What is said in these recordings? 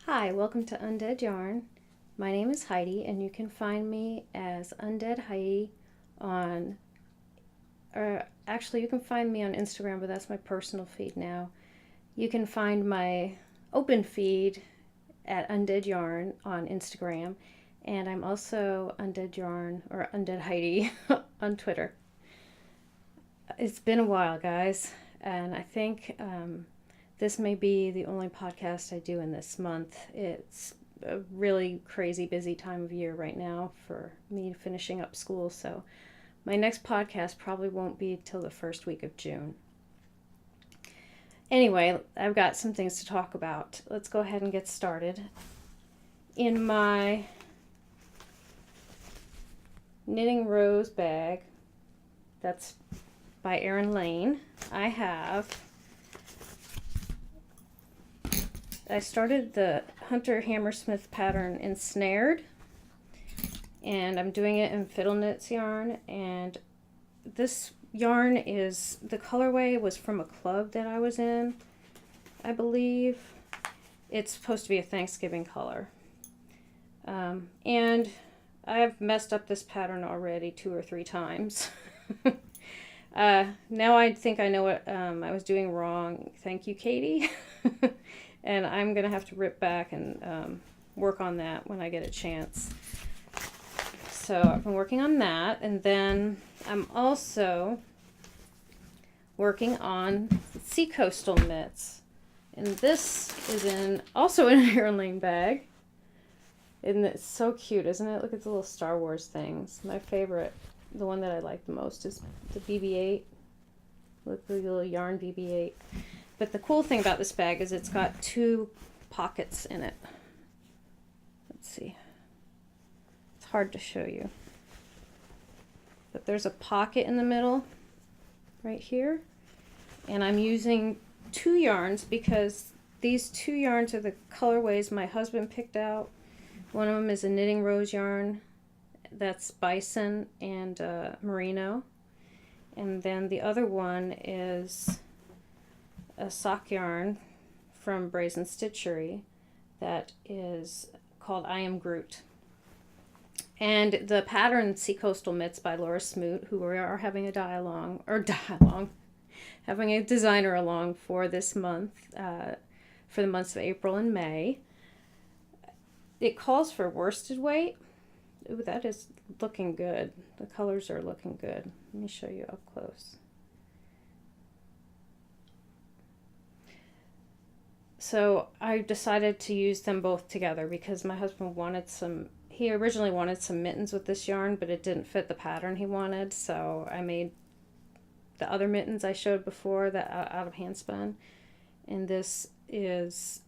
Hi, welcome to Undead Yarn. My name is Heidi, and you can find me as Undead Heidi on, or actually, you can find me on Instagram, but that's my personal feed now. You can find my open feed at Undead Yarn on Instagram, and I'm also Undead Yarn or Undead Heidi on Twitter. It's been a while, guys, and I think this may be the only podcast I do in this month. It's a really crazy busy time of year right now for me finishing up school, so my next podcast probably won't be till the first week of June. Anyway, I've got some things to talk about. Let's go ahead and get started. In my Knitting Rose bag, that's by Erin Lane, I started the Hunter Hammersmith pattern Ensnared, and I'm doing it in Fiddle Knits yarn, and this yarn is, the colorway was from a club that I was in, I believe. It's supposed to be a Thanksgiving color. And I've messed up this pattern already 2 or 3 times. Now I think I know what I was doing wrong. Thank you, Katie. And I'm going to have to rip back and work on that when I get a chance. So I've been working on that. And then I'm also working on Sea Coastal Mitts. And this is also in an Erin Lane bag. And it's so cute, isn't it? Look at the little Star Wars things. My favorite, the one that I like the most, is the BB-8. Look, the little yarn BB-8. But the cool thing about this bag is it's got 2 pockets in it. Let's see. It's hard to show you. But there's a pocket in the middle right here. And I'm using 2 yarns because these 2 yarns are the colorways my husband picked out. One of them is a Knitting Rose yarn. That's Bison and Merino. And then the other one is a sock yarn from Brazen Stitchery that is called I Am Groot. And the pattern Sea Coastal Mitts by Laura Smoot, who we are having having a designer along for this month, for the months of April and May. It calls for worsted weight. Ooh, that is looking good. The colors are looking good. Let me show you up close. So I decided to use them both together because my husband he originally wanted some mittens with this yarn, but it didn't fit the pattern he wanted. So I made the other mittens I showed before that out of handspun. And this is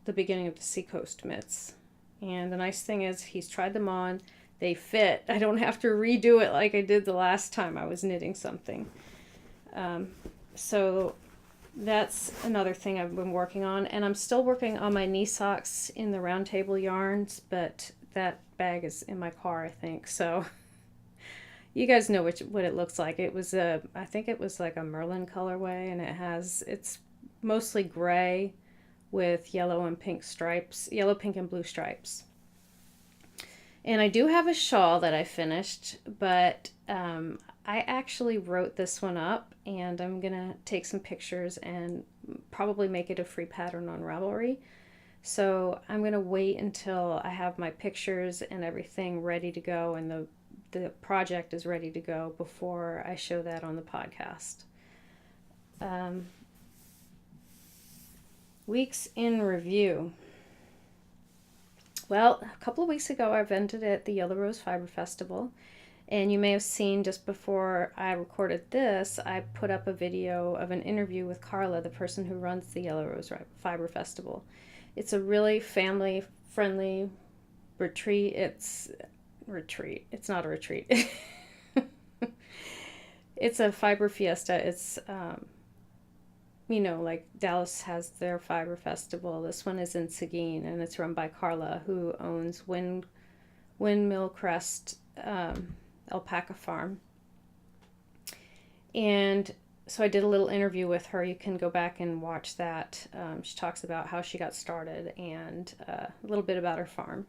the beginning of the Seacoast mitts. And the nice thing is he's tried them on. They fit. I don't have to redo it like I did the last time I was knitting something. So that's another thing I've been working on. And I'm still working on my knee socks in the Round Table yarns, but that bag is in my car, I think. So you guys know what it looks like. I think it was like a Merlin colorway, and it's mostly gray with yellow and pink stripes, yellow, pink, and blue stripes. And I do have a shawl that I finished, but I actually wrote this one up, and I'm going to take some pictures and probably make it a free pattern on Ravelry. So I'm going to wait until I have my pictures and everything ready to go, and the project is ready to go before I show that on the podcast. Weeks in review. Well, a couple of weeks ago I vented at the Yellow Rose Fiber Festival, and you may have seen just before I recorded this, I put up a video of an interview with Carla, the person who runs the Yellow Rose Fiber Festival. It's a really family-friendly retreat. It's not a retreat. It's a fiber fiesta. It's like Dallas has their fiber festival. This one is in Seguin, and it's run by Carla, who owns Windmill Crest Alpaca Farm. And so I did a little interview with her. You can go back and watch that. She talks about how she got started and a little bit about her farm.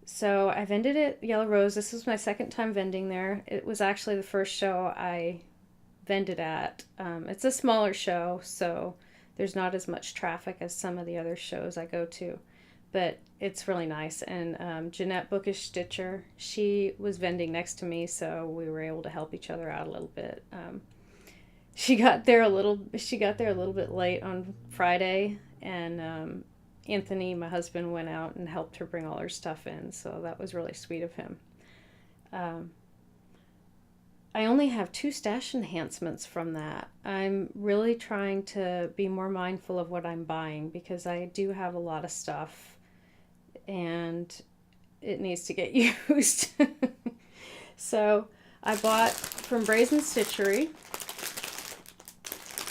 So I vended at Yellow Rose. This was my second time vending there. It was actually the first show I vended at. It's a smaller show, so there's not as much traffic as some of the other shows I go to, but it's really nice. And Jeanette Bookish Stitcher, she was vending next to me, so we were able to help each other out a little bit. She got there a little bit late on Friday, and Anthony, my husband, went out and helped her bring all her stuff in, so that was really sweet of him. I only have 2 stash enhancements from that. I'm really trying to be more mindful of what I'm buying because I do have a lot of stuff and it needs to get used. So I bought from Brazen Stitchery,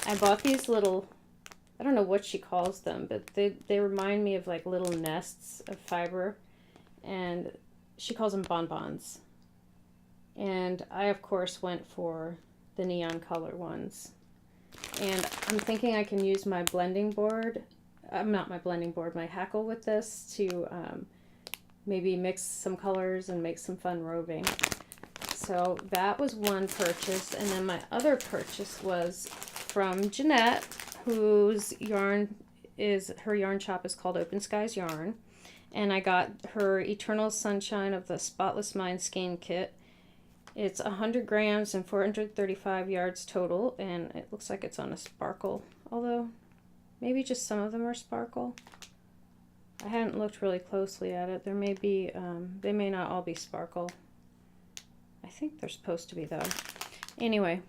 I bought these little, I don't know what she calls them, but they remind me of like little nests of fiber, and she calls them bonbons. And I, of course, went for the neon color ones. And I'm thinking I can use my blending board, not my blending board, my hackle with this to maybe mix some colors and make some fun roving. So that was one purchase. And then my other purchase was from Jeanette, whose yarn is, her yarn shop is called Open Skies Yarn. And I got her Eternal Sunshine of the Spotless Mind skein kit. It's 100 grams and 435 yards total, and it looks like it's on a sparkle, although maybe just some of them are sparkle. I hadn't looked really closely at it. There may be, they may not all be sparkle. I think they're supposed to be though. Anyway,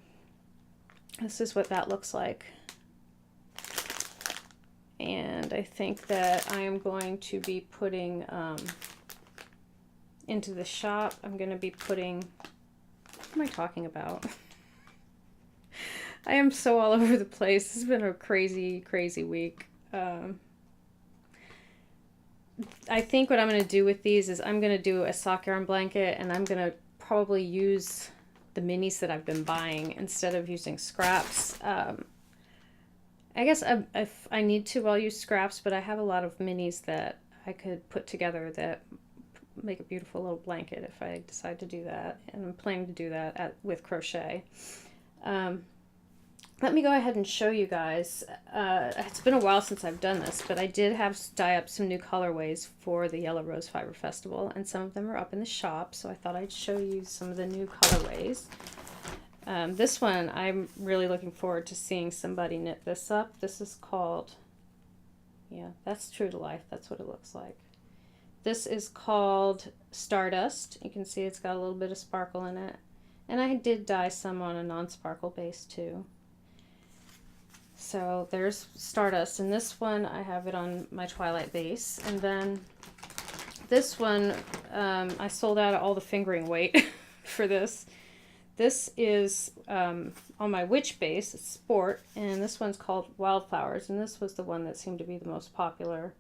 this is what that looks like. And I think that I am going to be putting into the shop, I'm going to be putting, what am I talking about? I am so all over the place. This has been a crazy, crazy week. I think what I'm going to do with these is I'm going to do a sock yarn blanket, and I'm going to probably use the minis that I've been buying instead of using scraps. I guess if I need to, I'll use scraps, but I have a lot of minis that I could put together that make a beautiful little blanket if I decide to do that. And I'm planning to do that with crochet. Let me go ahead and show you guys. It's been a while since I've done this, but I did dye up some new colorways for the Yellow Rose Fiber Festival, and some of them are up in the shop, so I thought I'd show you some of the new colorways. This one, I'm really looking forward to seeing somebody knit this up. This is called, yeah, that's true to life. That's what it looks like. This is called Stardust. You can see it's got a little bit of sparkle in it. And I did dye some on a non-sparkle base too. So there's Stardust. And this one, I have it on my Twilight base. And then this one, I sold out all the fingering weight for this. This is on my Witch base, it's Sport, and this one's called Wildflowers, and this was the one that seemed to be the most popular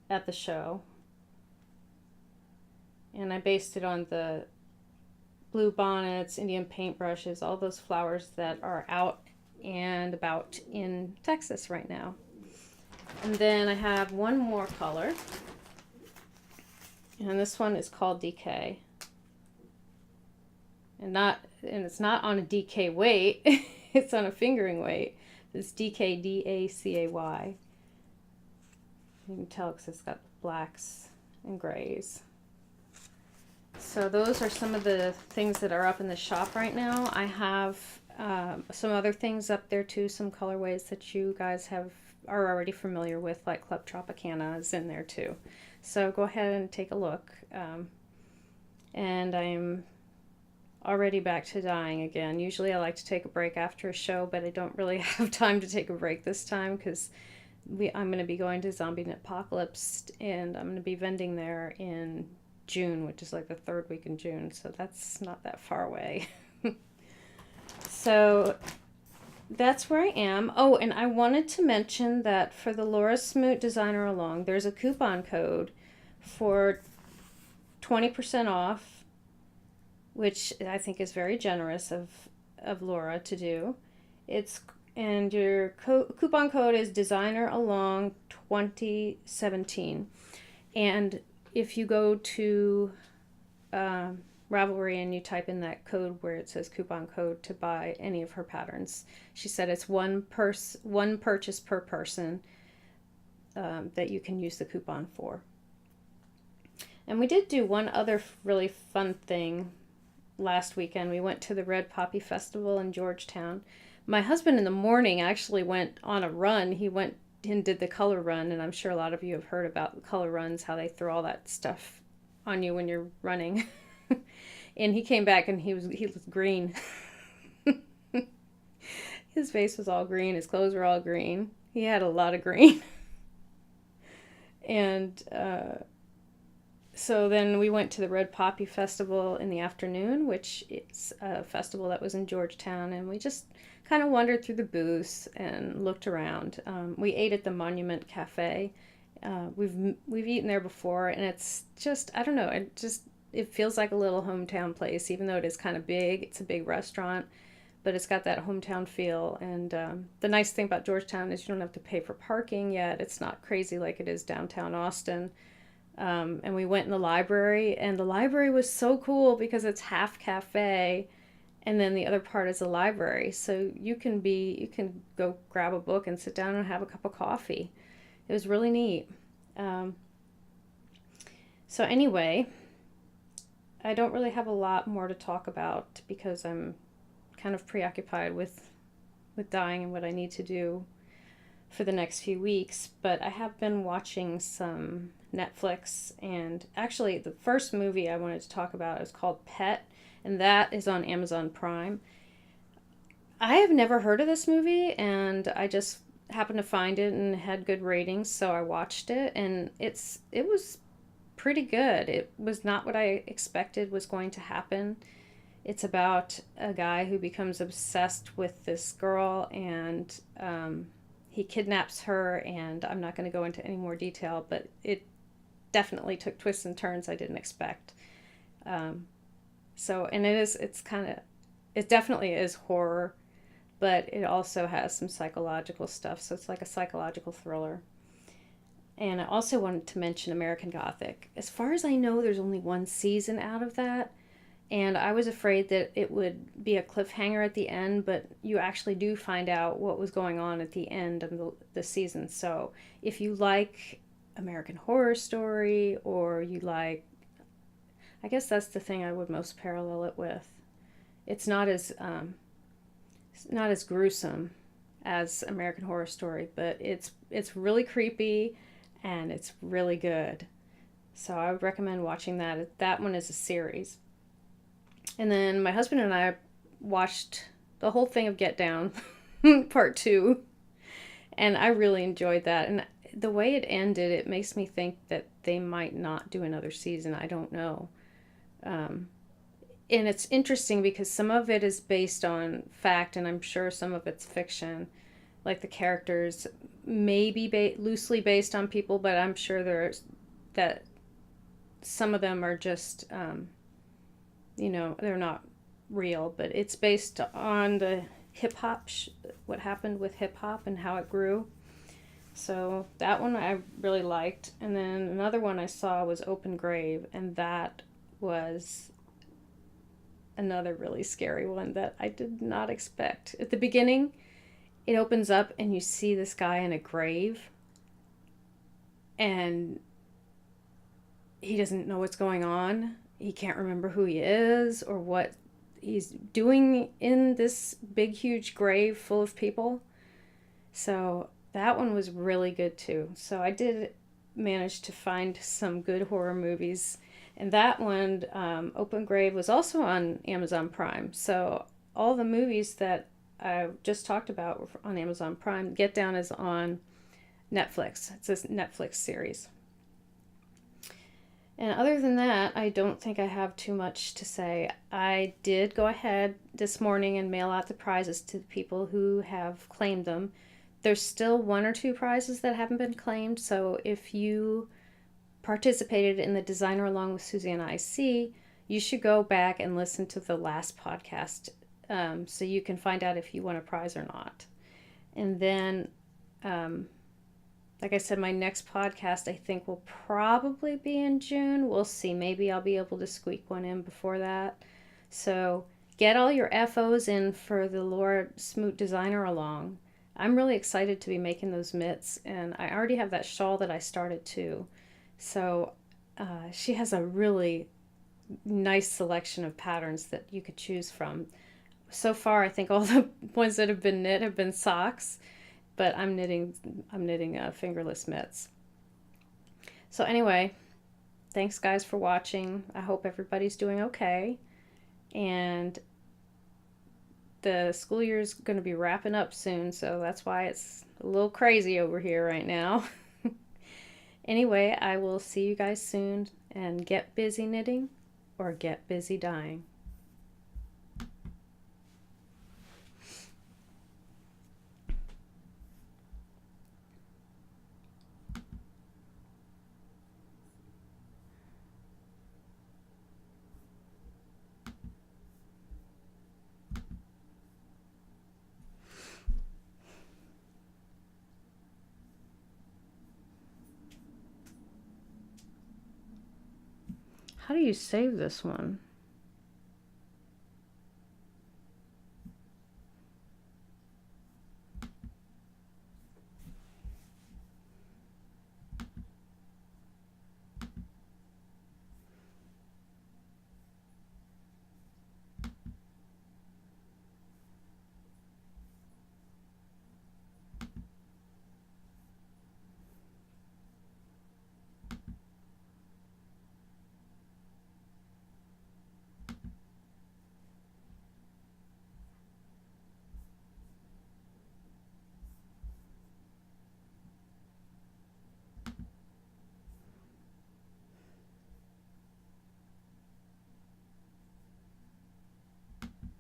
at the show. And I based it on the blue bonnets, Indian paintbrushes, all those flowers that are out and about in Texas right now. And then I have one more color, and this one is called DK. And it's not on a DK weight, it's on a fingering weight. It's DK, D-A-C-A-Y. You can tell because it's got blacks and grays. So those are some of the things that are up in the shop right now. I have some other things up there too, some colorways that you guys are already familiar with, like Club Tropicana is in there too. So go ahead and take a look. And I'm already back to dyeing again. Usually I like to take a break after a show, but I don't really have time to take a break this time because I'm going to be going to Zombie Knitpocalypse, and I'm going to be vending there in June, which is like the 3rd week in June, so that's not that far away. So that's where I am. Oh, and I wanted to mention that for the Laura Smoot Designer Along, there's a coupon code for 20% off, which I think is very generous of of Laura to do. And your coupon code is Designer Along 2017. And if you go to Ravelry and you type in that code where it says coupon code to buy any of her patterns, she said it's one purchase per person that you can use the coupon for. And we did do one other really fun thing last weekend. We went to the Red Poppy Festival in Georgetown. My husband in the morning actually went on a run. He went and did the color run, and I'm sure a lot of you have heard about color runs, how they throw all that stuff on you when you're running. And he came back and he was green. His face was all green. His clothes were all green. He had a lot of green. And so then we went to the Red Poppy Festival in the afternoon, which is a festival that was in Georgetown, and we just kind of wandered through the booths and looked around. We ate at the Monument Cafe. We've eaten there before, and it's just, I don't know, it feels like a little hometown place, even though it is kind of big. It's a big restaurant, but it's got that hometown feel. And the nice thing about Georgetown is you don't have to pay for parking yet. It's not crazy like it is downtown Austin. And we went in the library, and the library was so cool because it's half cafe, and then the other part is a library. So you can go grab a book and sit down and have a cup of coffee. It was really neat. So anyway, I don't really have a lot more to talk about because I'm kind of preoccupied with dying and what I need to do for the next few weeks. But I have been watching some Netflix, and actually the first movie I wanted to talk about is called Pet, and that is on Amazon Prime. I have never heard of this movie, and I just happened to find it and had good ratings, so I watched it, and it was pretty good. It was not what I expected was going to happen. It's about a guy who becomes obsessed with this girl, and he kidnaps her, and I'm not going to go into any more detail, but it definitely took twists and turns I didn't expect. And it definitely is horror, but it also has some psychological stuff, so it's like a psychological thriller. And I also wanted to mention American Gothic. As far as I know, there's only one season out of that, and I was afraid that it would be a cliffhanger at the end, but you actually do find out what was going on at the end of the season. So if you like American Horror Story, or you like, I guess that's the thing I would most parallel it with. It's not as gruesome as American Horror Story, but it's really creepy and it's really good. So I would recommend watching that. That one is a series. And then my husband and I watched the whole thing of Get Down, part 2, and I really enjoyed that. And the way it ended, it makes me think that they might not do another season. I don't know. And it's interesting because some of it is based on fact, and I'm sure some of it's fiction. Like the characters may be loosely based on people, but I'm sure that some of them are just, they're not real. But it's based on the hip-hop, what happened with hip-hop and how it grew. So that one I really liked. And then another one I saw was Open Grave, and that was another really scary one that I did not expect. At the beginning, it opens up and you see this guy in a grave, and he doesn't know what's going on. He can't remember who he is or what he's doing in this big, huge grave full of people. So that one was really good too. So I did manage to find some good horror movies. And that one, Open Grave, was also on Amazon Prime. So all the movies that I just talked about were on Amazon Prime. Get Down is on Netflix. It's a Netflix series. And other than that, I don't think I have too much to say. I did go ahead this morning and mail out the prizes to the people who have claimed them. There's still 1 or 2 prizes that haven't been claimed. So if you participated in the Designer Along with Susie and IC, you should go back and listen to the last podcast so you can find out if you won a prize or not. And then, like I said, my next podcast I think will probably be in June. We'll see. Maybe I'll be able to squeak one in before that. So get all your FOs in for the Laura Smoot Designer Along. I'm really excited to be making those mitts, and I already have that shawl that I started too. So she has a really nice selection of patterns that you could choose from. So far, I think all the ones that have been knit have been socks, but I'm knitting fingerless mitts. So anyway, thanks guys for watching. I hope everybody's doing okay. And the school year's going to be wrapping up soon, so that's why it's a little crazy over here right now. Anyway, I will see you guys soon, and get busy knitting or get busy dying. How do you save this one?